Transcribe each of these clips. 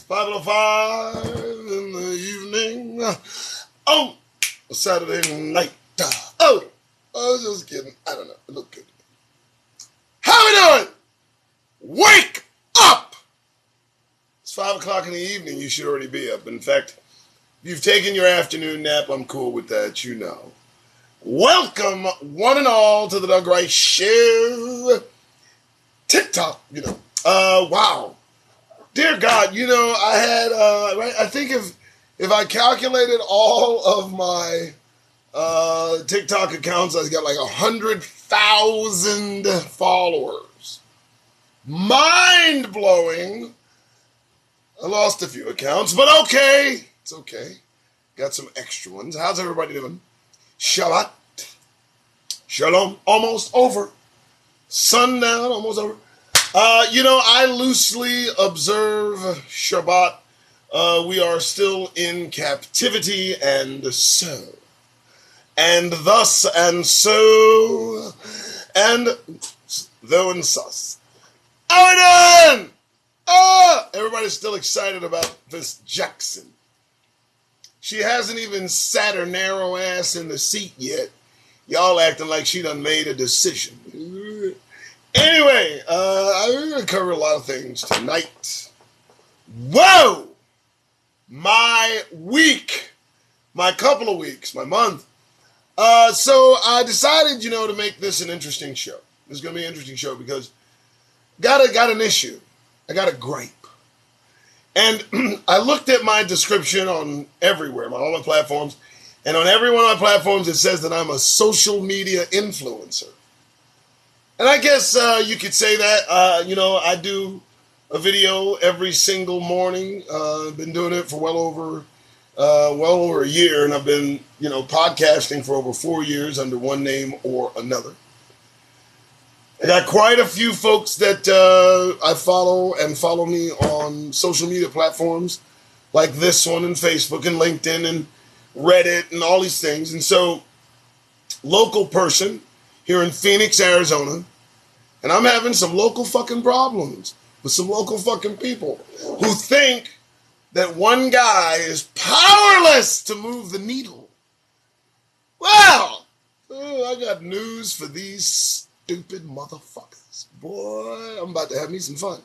5:05 in the evening. Oh, a Saturday night. Oh, I was just kidding. I don't know. It looked good. How we doing? Wake up! It's 5 o'clock in the evening. You should already be up. In fact, if you've taken your afternoon nap, I'm cool with that, you know. Welcome, one and all, to the Doug Rice Show. TikTok, wow. Dear God, I had, I think if I calculated all of my TikTok accounts, I got like 100,000 followers. Mind-blowing. I lost a few accounts, but okay. It's okay. Got some extra ones. How's everybody doing? Shabbat. Shalom. Almost over. Sundown. Almost over. I loosely observe Shabbat. We are still in captivity, and so, and thus, and so, and though and sus. How we doing? Everybody's still excited about Miss Jackson. She hasn't even sat her narrow ass in the seat yet. Y'all acting like she done made a decision. Anyway, I'm going to cover a lot of things tonight. Whoa! My week, my couple of weeks, my month. So I decided, to make this an interesting show. This is going to be an interesting show because got an issue. I got a gripe. And I looked at my description on everywhere, all my platforms, and on every one of my platforms it says that I'm a social media influencer. And I guess you could say that, I do a video every single morning. I've been doing it for well over a year, and I've been, podcasting for over 4 years under one name or another. I got quite a few folks that I follow me on social media platforms like this one and Facebook and LinkedIn and Reddit and all these things. And so, local person here in Phoenix, Arizona, and I'm having some local fucking problems with some local fucking people who think that one guy is powerless to move the needle. Well, I got news for these stupid motherfuckers. Boy, I'm about to have me some fun.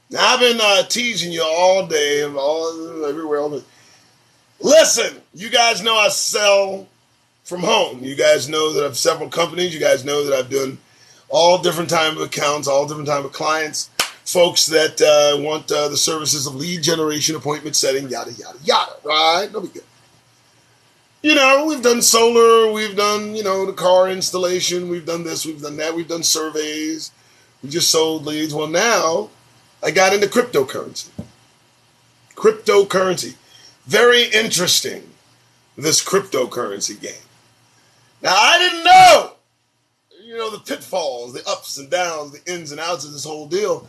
Now, I've been teasing you all day, everywhere. Listen, you guys know I sell from home. You guys know that I have several companies. You guys know that I've done all different type of accounts, all different type of clients, folks that want the services of lead generation, appointment setting, yada, yada, yada, right? No big deal. We've done solar, we've done, the car installation, we've done this, we've done that, we've done surveys, we just sold leads. Well, now I got into cryptocurrency. Cryptocurrency. Very interesting, this cryptocurrency game. Now, I didn't know, the pitfalls, the ups and downs, the ins and outs of this whole deal.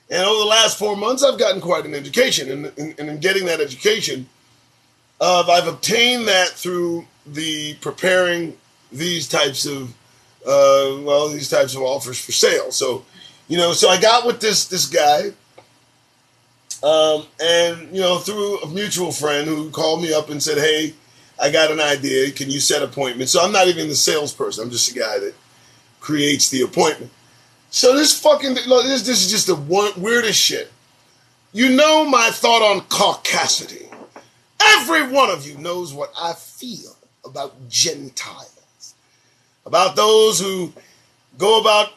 And over the last 4 months, I've gotten quite an education. And in getting that education, I've obtained that through the preparing these types of offers for sale. So, so I got with this guy, and through a mutual friend who called me up and said, "Hey, I got an idea. Can you set appointments?" So I'm not even the salesperson. I'm just a guy that creates the appointment. So this is just the weirdest shit. My thought on caucasity. Every one of you knows what I feel about Gentiles, about those who go about,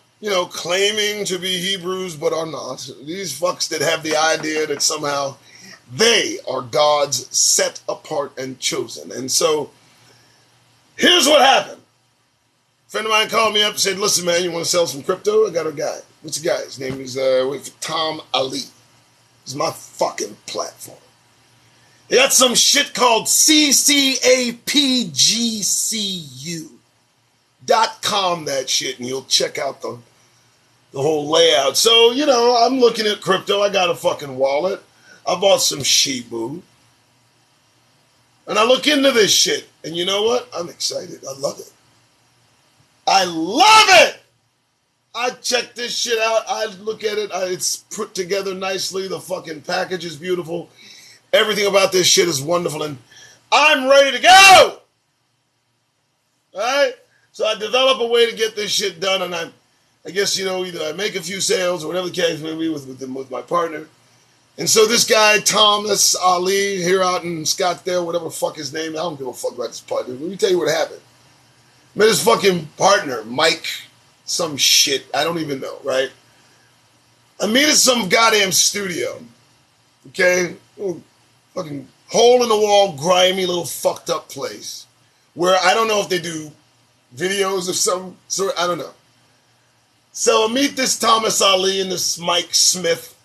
claiming to be Hebrews but are not. These fucks that have the idea that somehow they are God's set apart and chosen. And so here's what happened. A friend of mine called me up and said, "Listen, man, you want to sell some crypto? I got a guy." What's the guy? His name is Tom Ali. This is my fucking platform. They got some shit called CCAPGCU.com, that shit, and you'll check out the whole layout. So, I'm looking at crypto. I got a fucking wallet. I bought some Shibu. And I look into this shit. And you know what? I'm excited. I love it. I love it! I check this shit out. I look at it. It's put together nicely. The fucking package is beautiful. Everything about this shit is wonderful. And I'm ready to go. All right? So I develop a way to get this shit done. And I guess, either I make a few sales or whatever the case may be with my partner. And so this guy, Thomas Ali, here out in Scottsdale, whatever the fuck his name, I don't give a fuck about this partner. Let me tell you what happened. Met his fucking partner, Mike, some shit, I don't even know, right? I meet at some goddamn studio, okay? Little fucking hole in the wall, grimy little fucked up place where I don't know if they do videos of some sort, I don't know. So I meet this Thomas Ali and this Mike Smith,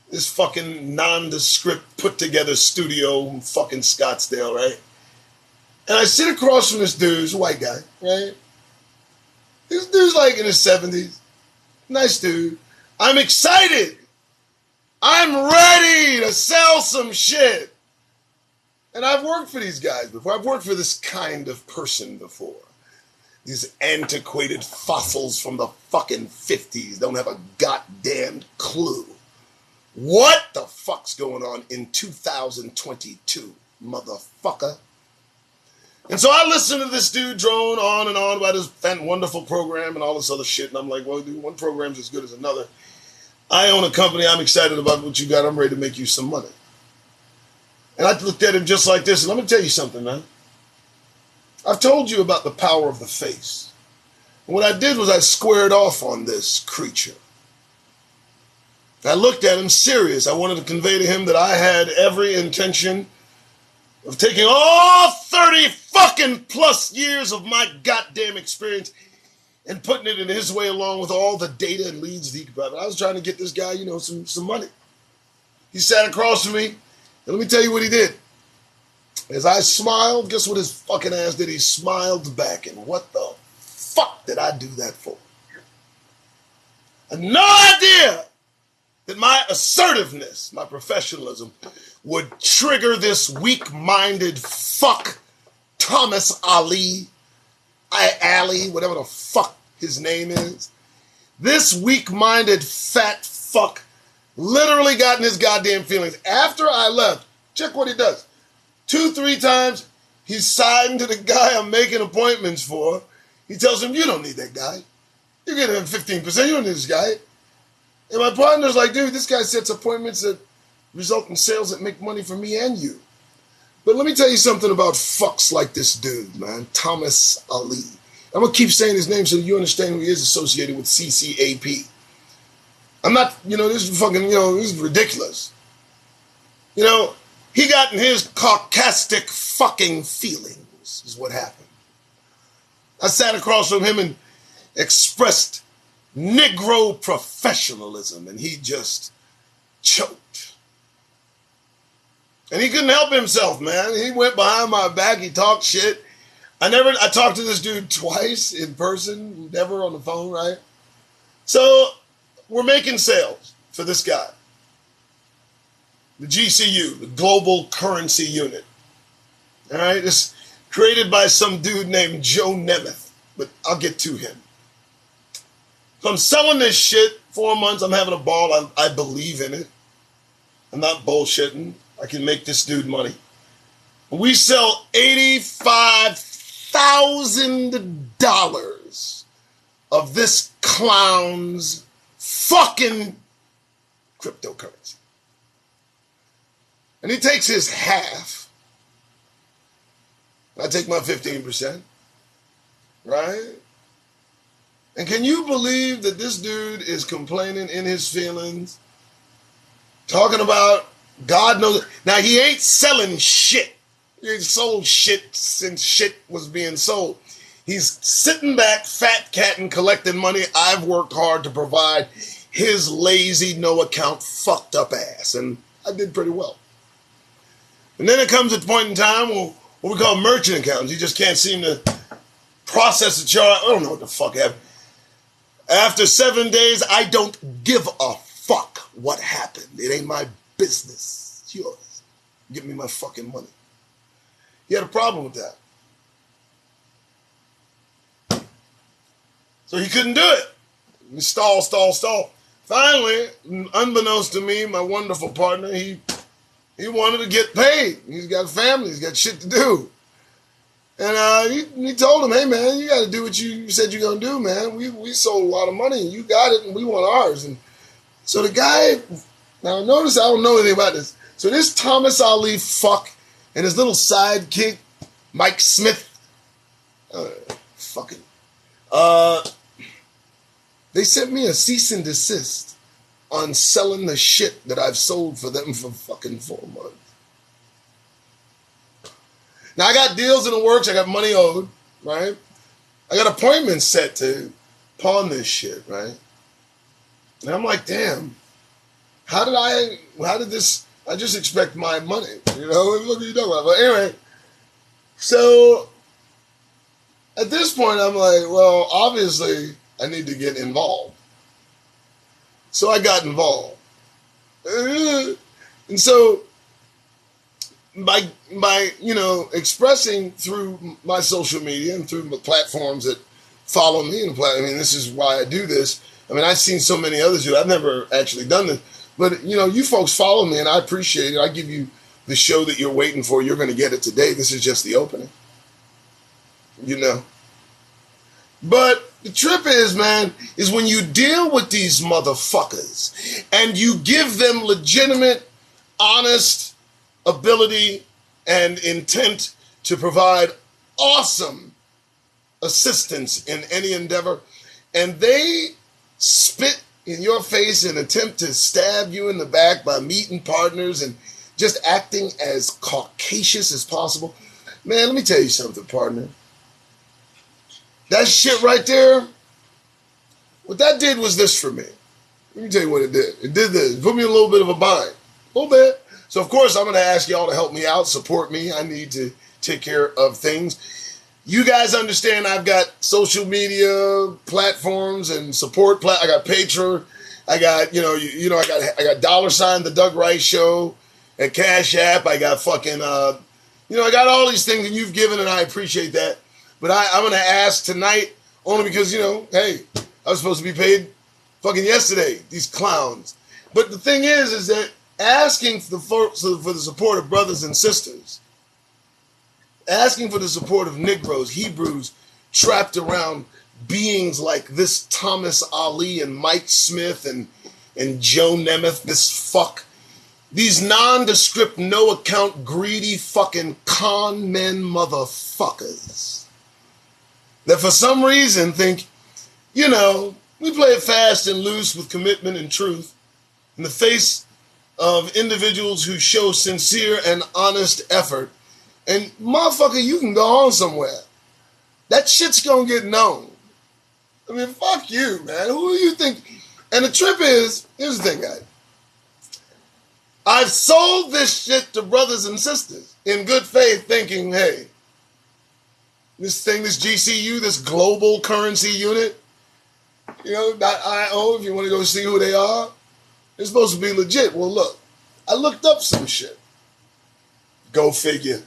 this fucking nondescript put together studio in fucking Scottsdale, right? And I sit across from this dude, he's a white guy, right? This dude's like in his 70s. Nice dude. I'm excited. I'm ready to sell some shit. And I've worked for these guys before. I've worked for this kind of person before. These antiquated fossils from the fucking 50s don't have a goddamn clue what the fuck's going on in 2022, motherfucker. And so I listened to this dude drone on and on about his wonderful program and all this other shit. And I'm like, well, dude, one program's as good as another. I own a company. I'm excited about what you got. I'm ready to make you some money. And I looked at him just like this. And let me tell you something, man. I've told you about the power of the face. And what I did was I squared off on this creature. I looked at him serious. I wanted to convey to him that I had every intention of taking all 30 fucking plus years of my goddamn experience and putting it in his way along with all the data and leads that he could provide. I was trying to get this guy, some money. He sat across from me, and let me tell you what he did. As I smiled, guess what his fucking ass did? He smiled back, and what the fuck did I do that for? I had no idea that my assertiveness, my professionalism, would trigger this weak-minded fuck, Thomas Ali, whatever the fuck his name is. This weak-minded fat fuck literally got in his goddamn feelings. After I left, check what he does. 2-3 times, he's siding to the guy I'm making appointments for. He tells him, you don't need that guy. You're getting him 15%. You don't need this guy. And my partner's like, dude, this guy sets appointments that result in sales that make money for me and you. But let me tell you something about fucks like this dude, man. Thomas Ali. I'm going to keep saying his name so you understand who he is associated with CCAP. I'm not, this is fucking, this is ridiculous. He got in his caucastic fucking feelings is what happened. I sat across from him and expressed Negro professionalism, and he just choked. And he couldn't help himself, man. He went behind my back. He talked shit. I talked to this dude twice in person, never on the phone, right? So we're making sales for this guy. The GCU, the Global Currency Unit. All right? It's created by some dude named Joe Nemeth, but I'll get to him. So I'm selling this shit 4 months. I'm having a ball. I believe in it. I'm not bullshitting. I can make this dude money. We sell $85,000 of this clown's fucking cryptocurrency. And he takes his half. I take my 15%. Right? And can you believe that this dude is complaining in his feelings, talking about God knows. Now, he ain't selling shit. He ain't sold shit since shit was being sold. He's sitting back, fat cat, and collecting money I've worked hard to provide his lazy, no account, fucked up ass. And I did pretty well. And then it comes at a point in time what we call merchant accounts. You just can't seem to process the charge. I don't know what the fuck happened. After 7 days, I don't give a fuck what happened. It ain't my business. It's yours. Give me my fucking money. He had a problem with that. So he couldn't do it. Stall. Finally, unbeknownst to me, my wonderful partner, he wanted to get paid. He's got a family. He's got shit to do. And he told him, hey, man, you got to do what you said you're going to do, man. We sold a lot of money, and you got it, and we want ours. And so the guy, now notice I don't know anything about this. So this Thomas Ali fuck and his little sidekick, Mike Smith, they sent me a cease and desist on selling the shit that I've sold for them for fucking 4 months. Now, I got deals in the works. I got money owed, right? I got appointments set to pawn this shit, right? And I'm like, damn, how did this, I just expect my money, you know? What are you talking about? But anyway, so at this point, I'm like, well, obviously, I need to get involved. So I got involved. And so by expressing through my social media and through the platforms that follow me, this is why I do this. I've seen so many others do it. I've never actually done this. But, you folks follow me, and I appreciate it. I give you the show that you're waiting for. You're going to get it today. This is just the opening. But the trip is, man, is when you deal with these motherfuckers and you give them legitimate, honest ability and intent to provide awesome assistance in any endeavor, and they spit in your face and attempt to stab you in the back by meeting partners and just acting as caucasus as possible. Man, let me tell you something, partner. That shit right there, what that did was this for me. Let me tell you what it did. It did this. It put me in a little bit of a bind. A little bit. So, of course, I'm going to ask y'all to help me out, support me. I need to take care of things. You guys understand I've got social media platforms and support. I got Patreon. I got, I got $, the Doug Rice Show, at CashApp. I got fucking, I got all these things that you've given, and I appreciate that. But I'm going to ask tonight only because, hey, I was supposed to be paid fucking yesterday, these clowns. But the thing is that asking for the support of brothers and sisters, asking for the support of Negroes, Hebrews, trapped around beings like this Thomas Ali and Mike Smith and Joe Nemeth, this fuck, these nondescript, no-account, greedy fucking con men motherfuckers that for some reason think, we play it fast and loose with commitment and truth in the face of individuals who show sincere and honest effort. And motherfucker, you can go on somewhere. That shit's gonna get known. Fuck you, man. Who do you think? And the trip is, here's the thing, guys. I've sold this shit to brothers and sisters in good faith thinking, hey, this GCU, this global currency unit, .io, if you want to go see who they are, they're supposed to be legit. Well, look, I looked up some shit. Go figure.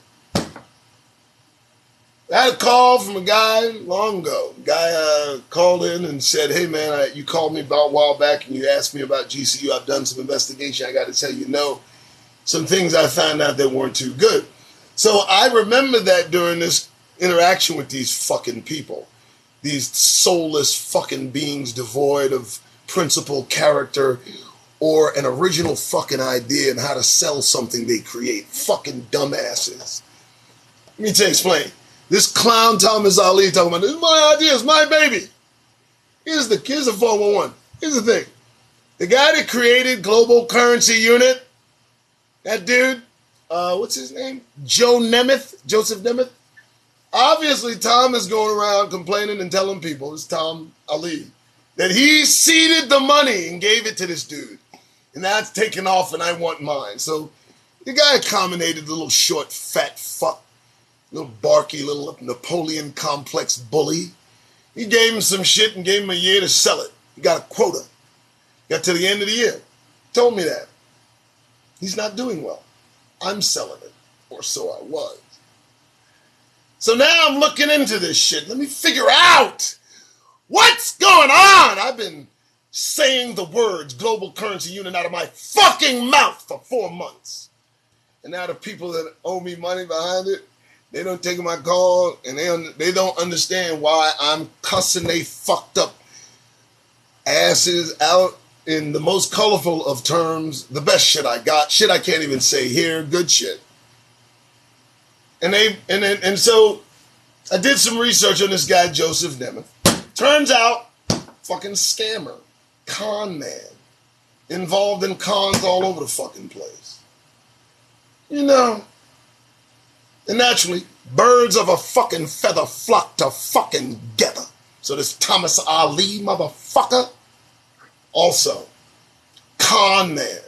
I had a call from a guy long ago. Guy called in and said, hey, man, you called me about a while back and you asked me about GCU. I've done some investigation. I got to tell you, some things I found out that weren't too good. So I remember that during this interaction with these fucking people, these soulless fucking beings devoid of principle, character, or an original fucking idea and how to sell something they create. Fucking dumbasses. Let me explain. This clown Thomas Ali talking about, this is my idea, it's my baby. Here's the 411. Here's the thing. The guy that created Global Currency Unit, that dude, what's his name? Joseph Nemeth. Obviously, Tom is going around complaining and telling people, it's Tom Ali, that he seeded the money and gave it to this dude. And that's taken off and I want mine. So the guy accommodated the little short, fat fuck, little barky, little Napoleon complex bully. He gave him some shit and gave him a year to sell it. He got a quota. Got to the end of the year. Told me that. He's not doing well. I'm selling it. Or so I was. So now I'm looking into this shit. Let me figure out what's going on. I've been saying the words global currency unit out of my fucking mouth for 4 months. And now the people that owe me money behind it, they don't take my call, and they don't understand why I'm cussing they fucked up asses out in the most colorful of terms, the best shit I got, shit I can't even say here, good shit. And so I did some research on this guy, Joseph Nemeth. Turns out, fucking scammer, con man, involved in cons all over the fucking place. You know, and naturally, birds of a fucking feather flock to fucking gether. So this Thomas Ali motherfucker, also, con man.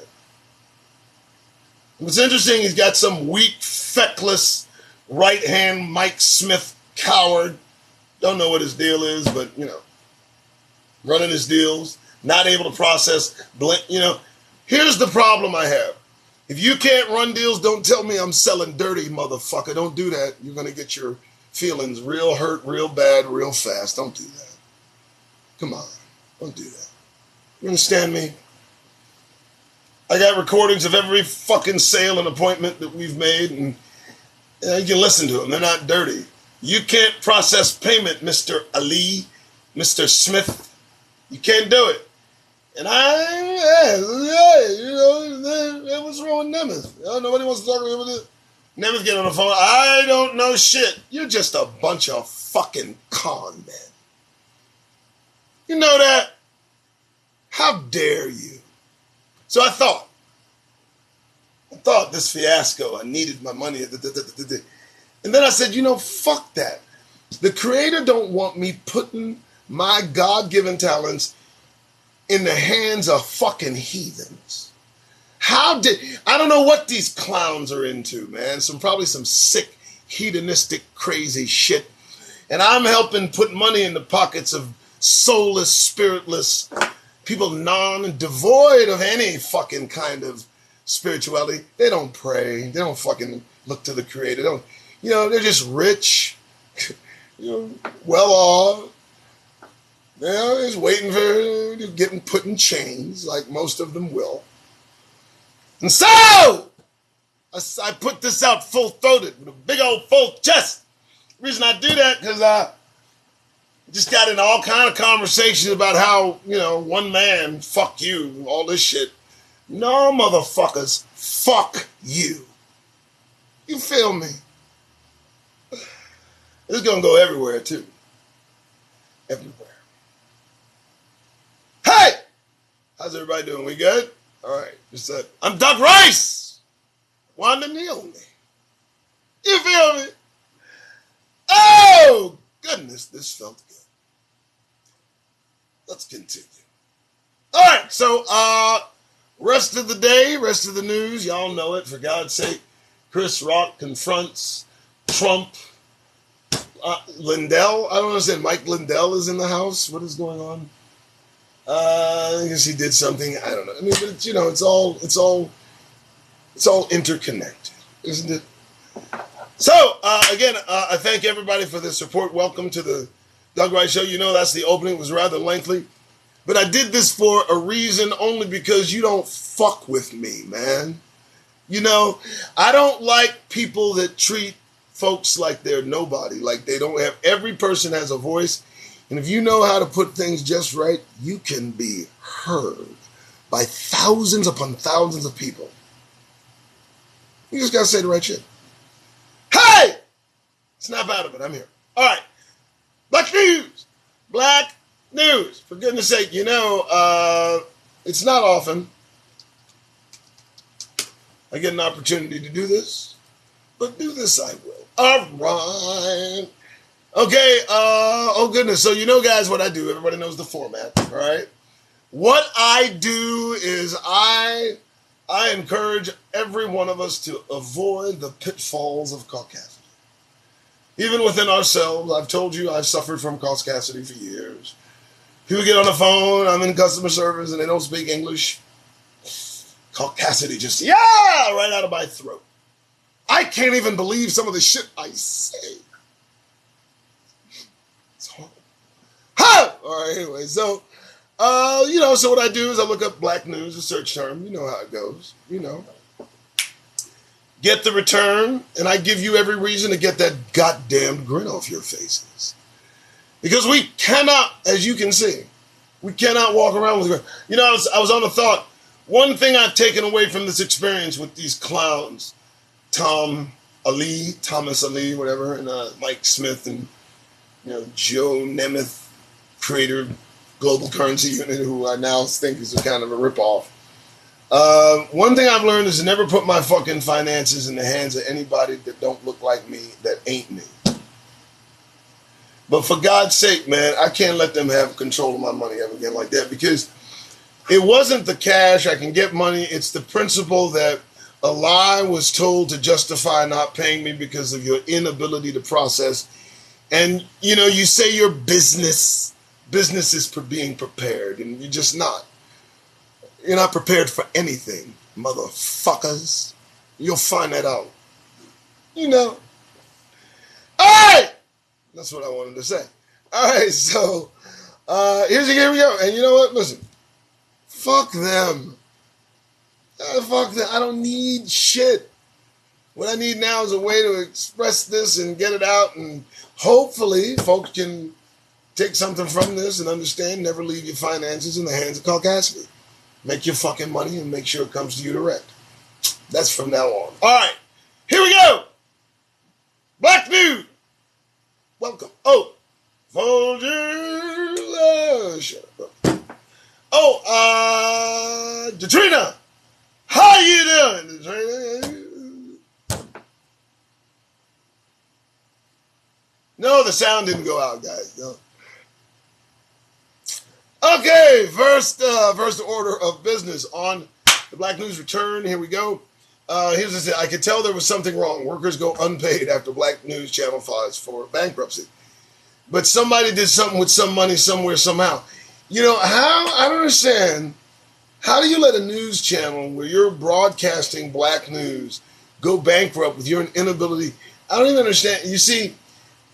What's interesting, he's got some weak, feckless, right-hand Mike Smith coward. Don't know what his deal is, but, you know, running his deals, not able to process, you know. Here's the problem I have. If you can't run deals, don't tell me I'm selling dirty, motherfucker. Don't do that. You're going to get your feelings real hurt, real bad, real fast. Don't do that. Come on. Don't do that. You understand me? I got recordings of every fucking sale and appointment that we've made, and you can listen to them. They're not dirty. You can't process payment, Mr. Ali, Mr. Smith. You can't do it. And what's wrong with Nemeth? Nobody wants to talk to me about it. Nemeth get on the phone. I don't know shit. You're just a bunch of fucking con men. You know that? How dare you? So I thought this fiasco, I needed my money. And then I said, you know, fuck that. The Creator don't want me putting my God-given talents in the hands of fucking heathens. I don't know what these clowns are into, man. Probably some sick, hedonistic, crazy shit. And I'm helping put money in the pockets of soulless, spiritless people, devoid of any fucking kind of spirituality. They don't pray. They don't fucking look to the Creator. They're just rich, well off. They're just waiting for getting put in chains, like most of them will. And so, I put this out full-throated with a big old full chest. The reason I do that, because I just got in all kind of conversations about how, one man, fuck you, all this shit. No, motherfuckers, fuck you. You feel me? This is going to go everywhere, too. Everywhere. Hey! How's everybody doing? We good? All right. Just said, I'm Doug Rice. Wanda Neal me. You feel me? Oh, goodness, this felt good. Let's continue. All right, so rest of the day, rest of the news, y'all know it, for God's sake. Chris Rock confronts Trump. Lindell, I don't understand. Mike Lindell is in the house. What is going on? I guess he did something. I don't know. I mean, but it's all interconnected, isn't it? So again, I thank everybody for the support. Welcome to the Doug Rice Show. That's the opening. It was rather lengthy, but I did this for a reason, only because you don't fuck with me, man. I don't like people that treat folks like they're nobody, like they don't have. Every person has a voice. And if you know how to put things just right, you can be heard by thousands upon thousands of people. You just got to say the right shit. Hey! Snap out of it. I'm here. All right. Black news. Black news. For goodness sake, it's not often I get an opportunity to do this, but do this I will. All right. Okay, oh goodness. So guys, what I do. Everybody knows the format, all right? What I do is I encourage every one of us to avoid the pitfalls of caucasity. Even within ourselves, I've told you I've suffered from caucasity for years. People get on the phone, I'm in customer service, and they don't speak English. Caucasity just, right out of my throat. I can't even believe some of the shit I say. It's horrible. All right, anyway, so So what I do is I look up black news, a search term. You know how it goes. Get the return, and I give you every reason to get that goddamn grin off your faces. Because we cannot, as you can see, we cannot walk around with a grin. I was on the thought, one thing I've taken away from this experience with these clowns, Thomas Ali, whatever, and Mike Smith, and Joe Nemeth, creator of Global Currency Unit, who I now think is a kind of a ripoff. One thing I've learned is to never put my fucking finances in the hands of anybody that don't look like me, that ain't me. But for God's sake, man, I can't let them have control of my money ever again like that, because it wasn't the cash. I can get money. It's the principle that a lie was told to justify not paying me because of your inability to process. And, you say your business is for being prepared, and you're just not. You're not prepared for anything, motherfuckers. You'll find that out. All right! That's what I wanted to say. All right, so here we go. And you know what? Listen, fuck them. Fuck them. I don't need shit. What I need now is a way to express this and get it out, and hopefully folks can take something from this and understand, never leave your finances in the hands of Caucasians. Make your fucking money and make sure it comes to you direct. That's from now on. All right, here we go. Black News. Welcome. Oh, Folgers. Shut up. Oh, Detrina. How you doing, Detrina? No, the sound didn't go out, guys. No. Okay, first order of business on the Black News Return. Here we go. Here's this. I could tell there was something wrong. Workers go unpaid after Black News Channel files for bankruptcy. But somebody did something with some money somewhere, somehow. I don't understand. How do you let a news channel where you're broadcasting black news go bankrupt with your inability? I don't even understand. You see,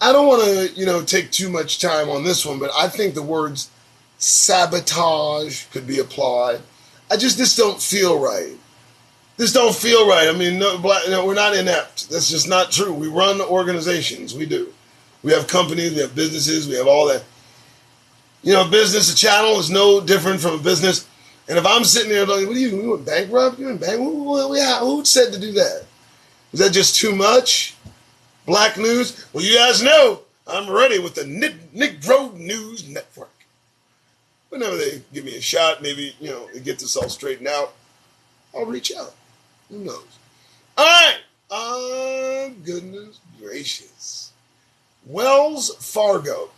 I don't want to, take too much time on this one, but I think the words sabotage could be applied. This don't feel right. This don't feel right. I mean, we're not inept. That's just not true. We run organizations. We do. We have companies. We have businesses. We have all that. Business, a channel is no different from a business. And if I'm sitting there like, what are you went bankrupt? You went bankrupt? Who said to do that? Is that just too much? Black news? Well, you guys know I'm ready with the Negro News Network. Whenever they give me a shot, maybe, they get this all straightened out, I'll reach out. Who knows? All right. Goodness gracious. Wells Fargo.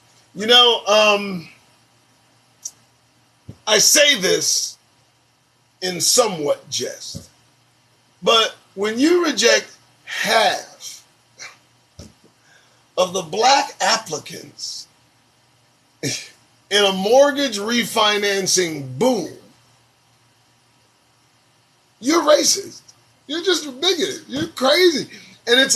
I say this in somewhat jest, but when you reject half of the black applicants in a mortgage refinancing boom, you're racist. You're just bigoted. You're crazy. And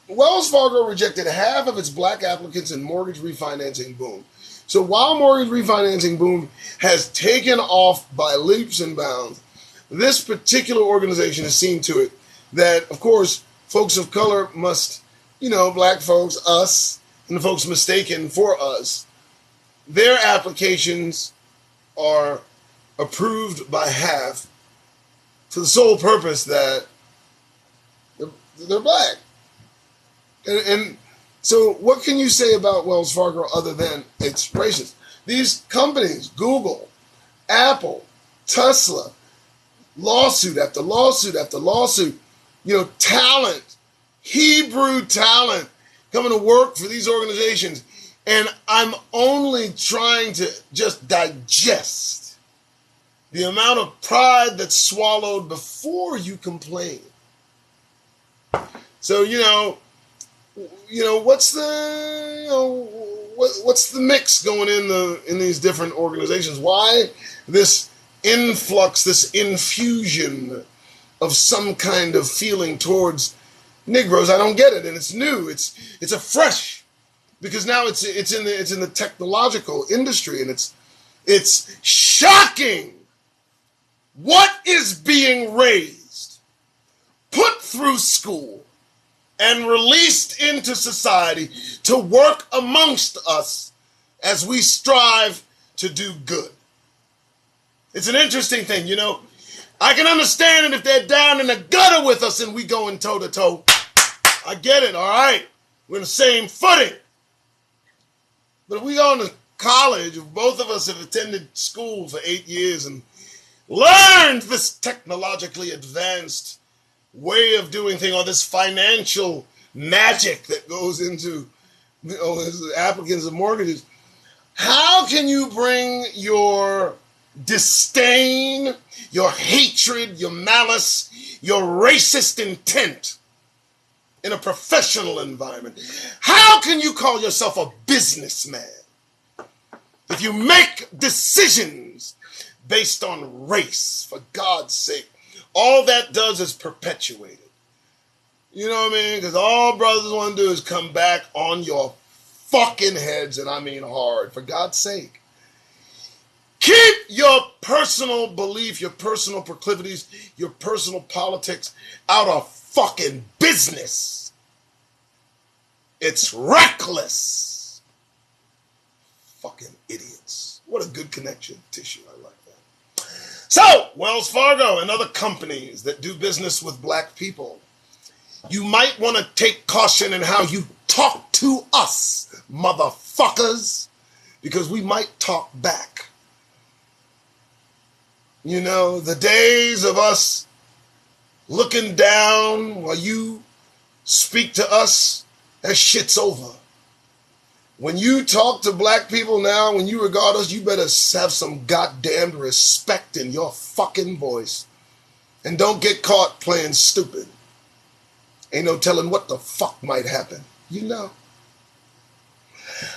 Wells Fargo rejected half of its black applicants in mortgage refinancing boom. So while mortgage refinancing boom has taken off by leaps and bounds, this particular organization has seen to it that, of course, folks of color must, black folks, us, and the folks mistaken for us, their applications are approved by half for the sole purpose that they're black. And so what can you say about Wells Fargo other than it's racist? These companies, Google, Apple, Tesla, lawsuit after lawsuit after lawsuit, talent, Hebrew talent coming to work for these organizations. And I'm only trying to just digest the amount of pride that's swallowed before you complain. So, what's the mix going in these different organizations? Why this influx, this infusion of some kind of feeling towards Negroes? I don't get it, and it's new. It's a fresh, because now it's in the technological industry, and it's shocking what is being raised, put through school, and released into society to work amongst us as we strive to do good. It's an interesting thing, you know. I can understand it if they're down in the gutter with us and we going toe to toe. I get it, all right. We're in the same footing. But if we go to college, if both of us have attended school for 8 years and learned this technologically advanced way of doing things, or this financial magic that goes into, you know, applicants of mortgages, how can you bring your disdain, your hatred, your malice, your racist intent in a professional environment? How can you call yourself a businessman if you make decisions based on race? For God's sake, all that does is perpetuate it. You know what I mean? Because all brothers want to do is come back on your fucking heads, and I mean hard. For God's sake. Keep your personal belief, your personal proclivities, your personal politics out of fucking business. It's reckless. Fucking idiots. What a good connection tissue. I like that. So, Wells Fargo and other companies that do business with black people, you might want to take caution in how you talk to us, motherfuckers, because we might talk back. You know, the days of us looking down while you speak to us, that shit's over. When you talk to black people now, when you regard us, you better have some goddamn respect in your fucking voice. And don't get caught playing stupid. Ain't no telling what the fuck might happen. You know.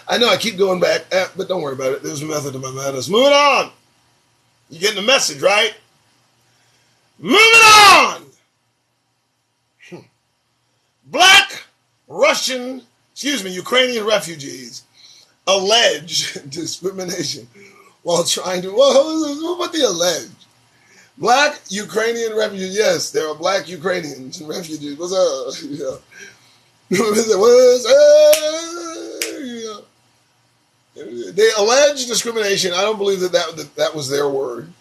I know I keep going back, but don't worry about it. There's a method to my madness. Moving on. You getting the message, right? Moving on. Black Ukrainian refugees allege discrimination while trying to, what the alleged? Black Ukrainian refugees, yes, there are black Ukrainians and refugees. What's up? Yeah. What's up? Yeah. They allege discrimination. I don't believe that was their word.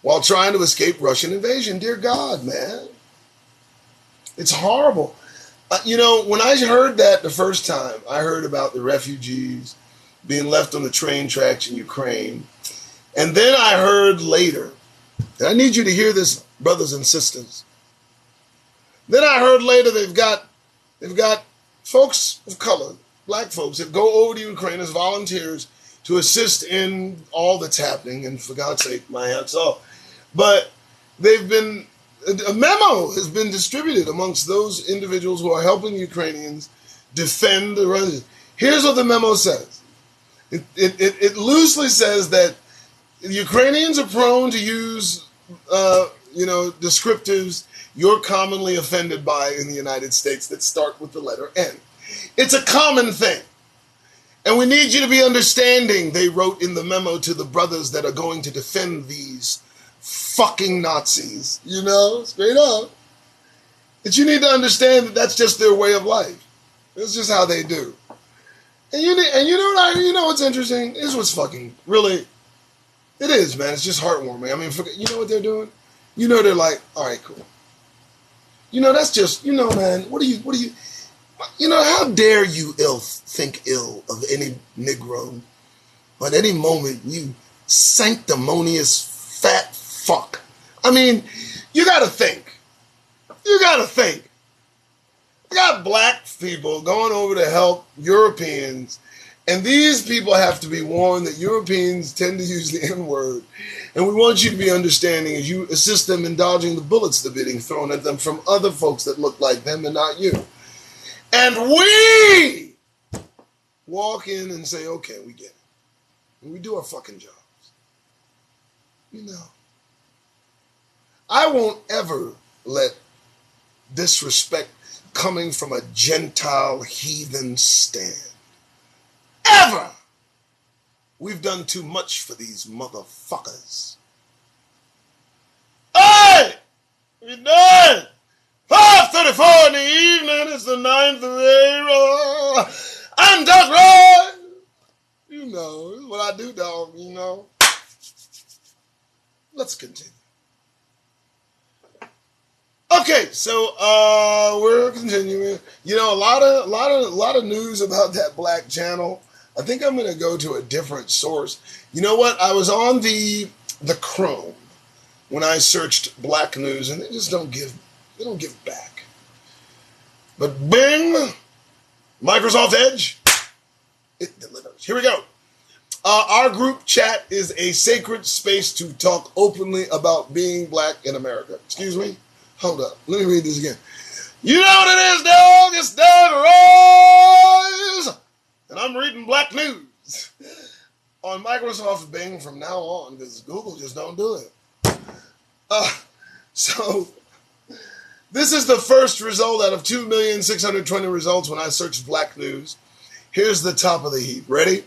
While trying to escape Russian invasion. Dear God, man. It's horrible. You know, when I heard that the first time, I heard about the refugees being left on the train tracks in Ukraine. And then I heard later, and I need you to hear this, brothers and sisters. Then I heard later they've got folks of color, black folks, that go over to Ukraine as volunteers to assist in all that's happening. And for God's sake, my hats off. But a memo has been distributed amongst those individuals who are helping Ukrainians defend the residents. Here's what the memo says. It loosely says that Ukrainians are prone to use, descriptives you're commonly offended by in the United States that start with the letter N. It's a common thing. And we need you to be understanding, they wrote in the memo to the brothers that are going to defend these fucking Nazis, straight up. That you need to understand that that's just their way of life. It's just how they do. And you know what's interesting? This was fucking, really, it is, man. It's just heartwarming. I mean, you know what they're doing? They're like, all right, cool. That's just, man, what do you, how dare you think ill of any Negro? But at any moment, you sanctimonious fat fuck. I mean, you gotta think. I got black people going over to help Europeans, and these people have to be warned that Europeans tend to use the N-word. And we want you to be understanding as you assist them in dodging the bullets that are being thrown at them from other folks that look like them and not you. And we walk in and say, okay, we get it. And we do our fucking jobs. I won't ever let disrespect coming from a Gentile heathen stand. Ever We've done too much for these motherfuckers. Hey! We done! 5:34 in the evening. It's the 9th of April. I'm Doug Roy. You know, this is what I do, dog, you know. Let's continue. Okay, so we're continuing. You know, a lot of news about that black channel. I think I'm gonna go to a different source. You know what? I was on the Chrome when I searched black news, and they just don't give back. But Bing, Microsoft Edge, it delivers. Here we go. Our group chat is a sacred space to talk openly about being black in America. Excuse me? Hold up. Let me read this again. You know what it is, dog? It's Doug Royce. And I'm reading black news on Microsoft Bing from now on because Google just don't do it. So this is the first result out of 2,620,000 results when I searched black news. Here's the top of the heap. Ready?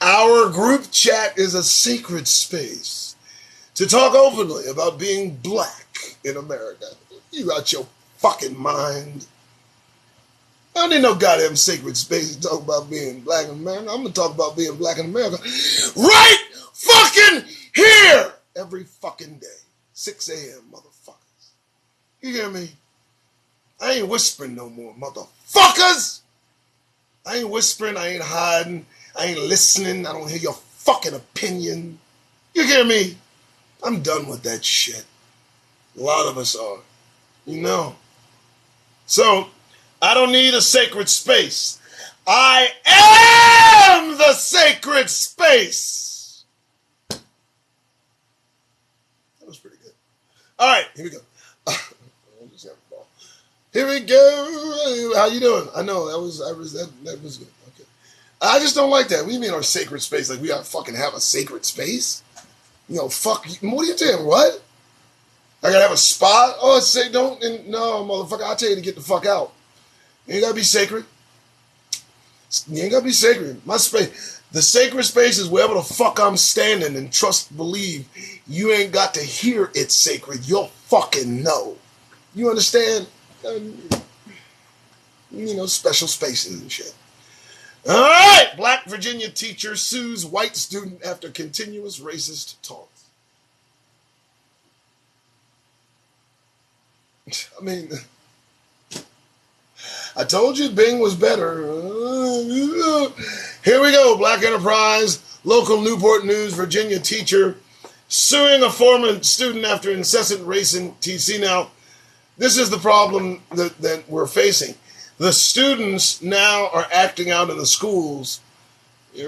Our group chat is a sacred space to talk openly about being black in America. You out your fucking mind. I don't need no goddamn sacred space to talk about being black in America. I'm going to talk about being black in America right fucking here every fucking day. 6 a.m., motherfuckers. You hear me? I ain't whispering no more, motherfuckers. I ain't whispering. I ain't hiding. I ain't listening. I don't hear your fucking opinion. You hear me? I'm done with that shit. A lot of us are. You know. So, I don't need a sacred space. I am the sacred space. That was pretty good. All right, here we go. Here we go. How you doing? I know that was good. Okay. I just don't like that. What do you mean our sacred space? Like we gotta fucking have a sacred space? You know, fuck. What are you doing? What? I gotta have a spot? Oh, say don't. No, motherfucker. I'll tell you to get the fuck out. You ain't gotta be sacred. You ain't gotta be sacred. My space. The sacred space is wherever the fuck I'm standing, and trust, believe, you ain't got to hear it's sacred. You'll fucking know. You understand? You know, special spaces and shit. All right. Black Virginia teacher sues white student after continuous racist taunts. I mean, I told you Bing was better. Here we go. Black Enterprise, local Newport News, Virginia teacher suing a former student after incessant racing. TC. Now, this is the problem that we're facing. The students now are acting out in the schools,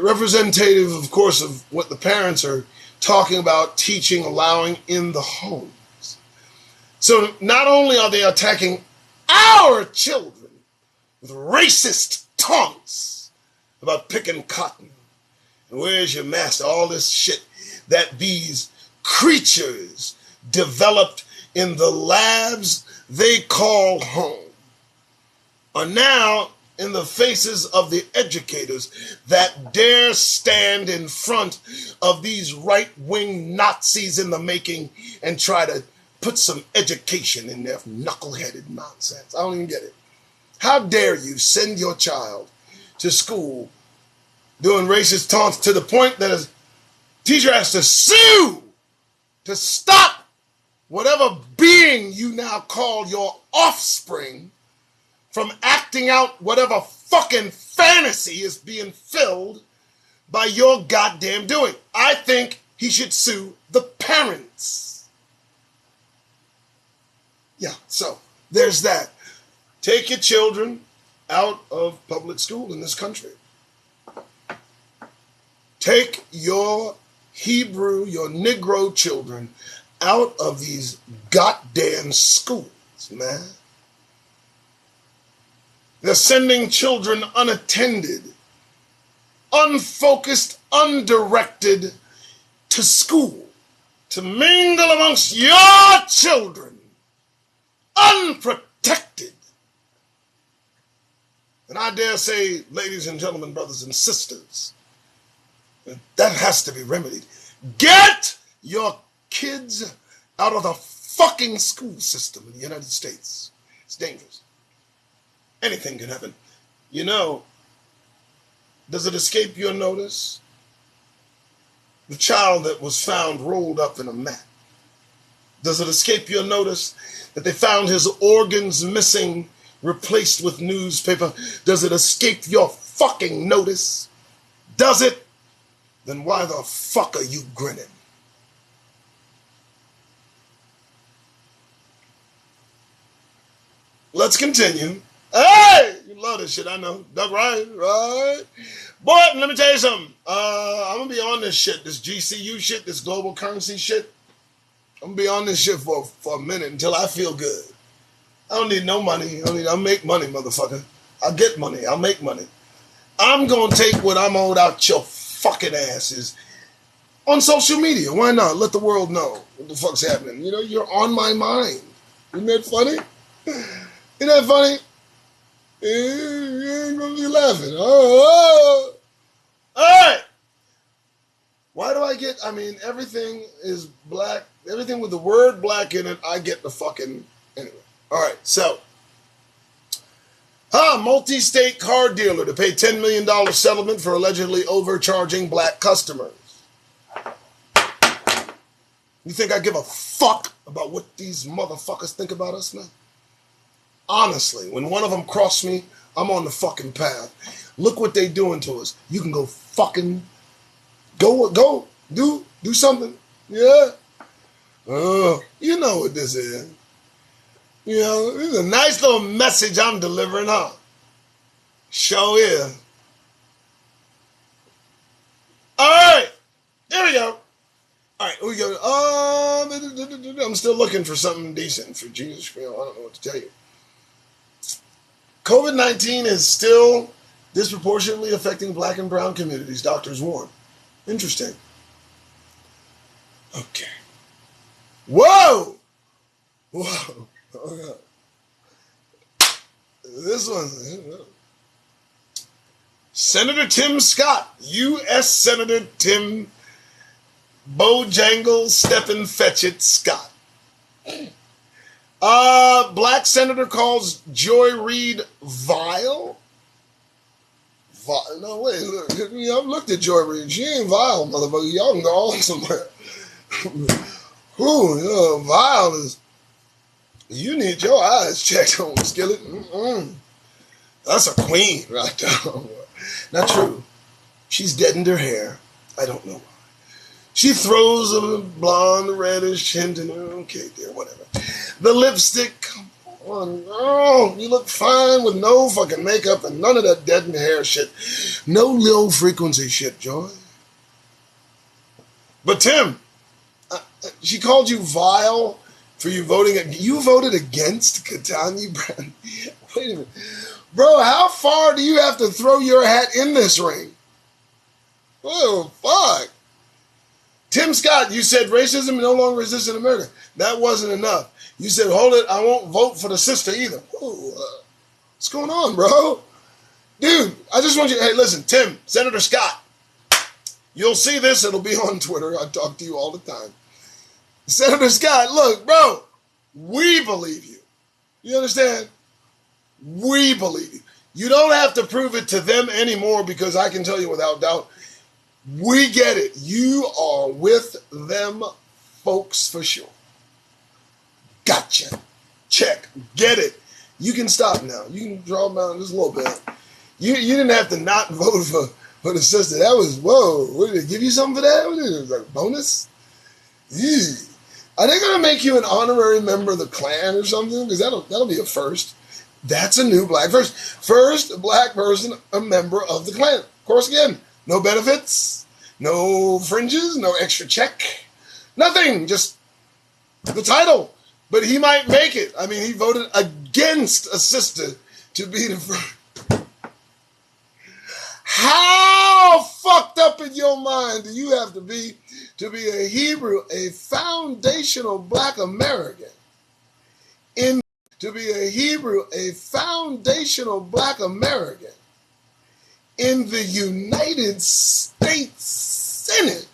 representative, of course, of what the parents are talking about, teaching, allowing in the homes. So not only are they attacking our children with racist taunts about picking cotton, and where's your master, all this shit that these creatures developed in the labs they call home, are now in the faces of the educators that dare stand in front of these right-wing Nazis in the making and try to put some education in their knuckle-headed nonsense. I don't even get it. How dare you send your child to school doing racist taunts to the point that a teacher has to sue to stop whatever being you now call your offspring from acting out whatever fucking fantasy is being filled by your goddamn doing. I think he should sue the parents. Yeah, so there's that. Take your children out of public school in this country. Take your Hebrew, your Negro children out of these goddamn schools, man. They're sending children unattended, unfocused, undirected to school to mingle amongst your children, unprotected. And I dare say, ladies and gentlemen, brothers and sisters, That has to be remedied. Get your kids out of the fucking school system in the United States. It's dangerous. Anything can happen. You know, does it escape your notice? The child that was found rolled up in a mat. Does it escape your notice that they found his organs missing, replaced with newspaper? Does it escape your fucking notice? Does it? Then why the fuck are you grinning? Let's continue. Hey! You love this shit, I know. Doug Ryan, right? But let me tell you something. I'm going to be on this shit, this GCU shit, this global currency shit. I'm going to be on this shit for a minute until I feel good. I don't need no money. I'll make money, motherfucker. I'll get money. I'll make money. I'm going to take what I'm owed out your fucking asses on social media. Why not? Let the world know what the fuck's happening. You know, you're on my mind. Isn't that funny? Isn't that funny? You ain't going to be laughing. Oh. All right. Why do I get, everything is black. Everything with the word black in it, I get the fucking, anyway. All right, so. Multi-state car dealer to pay $10 million settlement for allegedly overcharging black customers. You think I give a fuck about what these motherfuckers think about us now? Honestly, when one of them cross me, I'm on the fucking path. Look what they doing to us. You can go fucking, do something. Yeah. You know what this is. You know, this is a nice little message I'm delivering, huh? Show is. All right. There we go. All right, we go. I'm still looking for something decent for Jesus. I don't know what to tell you. COVID-19 is still disproportionately affecting black and brown communities, doctors warn. Interesting. Okay. Whoa! Whoa. Okay. This one. Senator Tim Scott, U.S. Senator Tim Bojangles Stephen Fetchit Scott. Black senator calls Joy Reid vile. No, wait, look. I've looked at Joy Reid. She ain't vile, motherfucker. Y'all can go on somewhere. Vile is... You need your eyes checked on, Skillet. That's a queen right there. Not true. She's deadened her hair. I don't know why. She throws a blonde, reddish tint in her. Okay, dear, whatever. The lipstick, come on. Oh, you look fine with no fucking makeup and none of that deadened hair shit. No low frequency shit, Joy. But Tim, she called you vile for you voting. You voted against Ketanji Brown. Wait a minute. Bro, how far do you have to throw your hat in this ring? Oh, fuck. Tim Scott, you said racism no longer exists in America. That wasn't enough. You said, hold it, I won't vote for the sister either. What's going on, bro? Dude, I just want you, hey, listen, Tim, Senator Scott, you'll see this, it'll be on Twitter. I talk to you all the time. Senator Scott, look, bro, we believe you. You understand? We believe you. You don't have to prove it to them anymore because I can tell you without doubt, we get it. You are with them folks for sure. Gotcha. Check. Get it. You can stop now. You can draw them down just a little bit. You didn't have to not vote for the sister. That was, whoa. What, did they give you something for that? What is it, like a bonus? Ew. Are they going to make you an honorary member of the Klan or something? Because that'll be a first. That's a new black first. First black person, a member of the Klan. Of course, again, no benefits, no fringes, no extra check, nothing, just the title. But he might make it. I mean, he voted against a sister to be the first. How fucked up in your mind do you have to be a Hebrew, a foundational black American? To be a Hebrew, a foundational black American in the United States Senate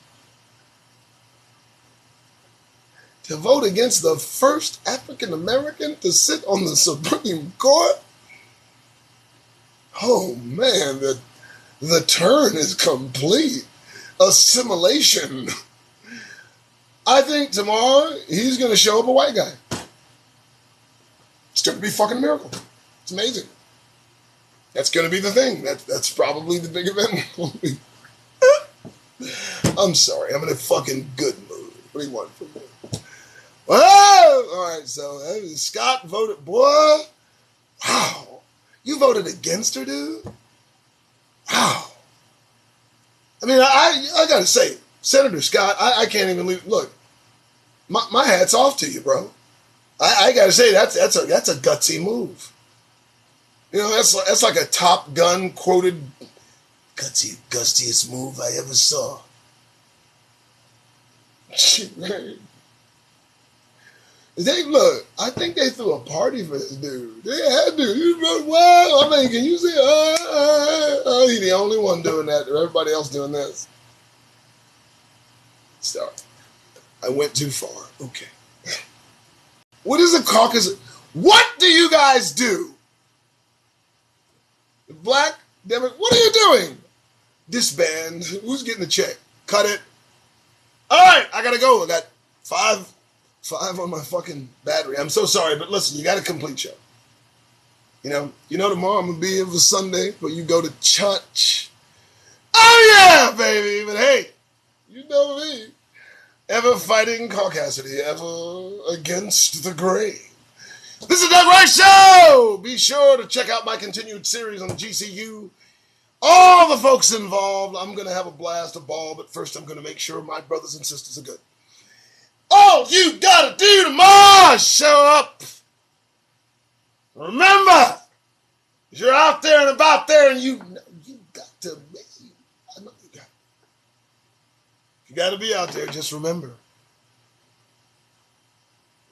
to vote against the first African American to sit on the Supreme Court? Oh man, the turn is complete. Assimilation. I think tomorrow he's going to show up a white guy. It's going to be a fucking miracle. It's amazing. That's going to be the thing. That's probably the big event. I'm sorry. I'm in a fucking good mood. What do you want from me? Well, all right. So Scott voted. Boy, wow. You voted against her, dude? Wow. I mean, I got to say, Senator Scott, I can't even leave. Look, my hat's off to you, bro. I got to say, that's a gutsy move. You know, that's like a Top Gun quoted, gutsiest move I ever saw. Shit, man. I think they threw a party for this dude. They had to. You know, well, I mean, can you see? He's the only one doing that. Everybody else doing this. Sorry. I went too far. Okay. What is a caucus? What do you guys do? Black Democrat, what are you doing? Disband. Who's getting the check? Cut it. All right, I gotta go. I got five on my fucking battery. I'm so sorry, but listen, you got a complete show. You know tomorrow I'm gonna be here for Sunday, but you go to church. Oh yeah, baby. But hey, you know me. Ever fighting caucasity, ever against the grain. This is the Doug Rice Show! Be sure to check out my continued series on GCU. All the folks involved. I'm going to have a blast, a ball, but first I'm going to make sure my brothers and sisters are good. All you got to do tomorrow is show up. Remember, you're out there and about there and you got to be. I know you got. You got to be out there, just remember.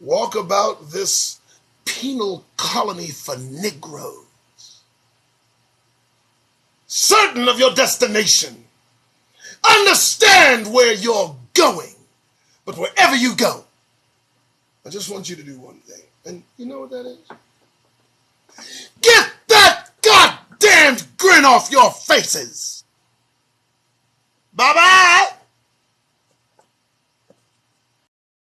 Walk about this penal colony for Negroes. Certain of your destination. Understand where you're going. But wherever you go, I just want you to do one thing. And you know what that is? Get that goddamn grin off your faces. Bye-bye.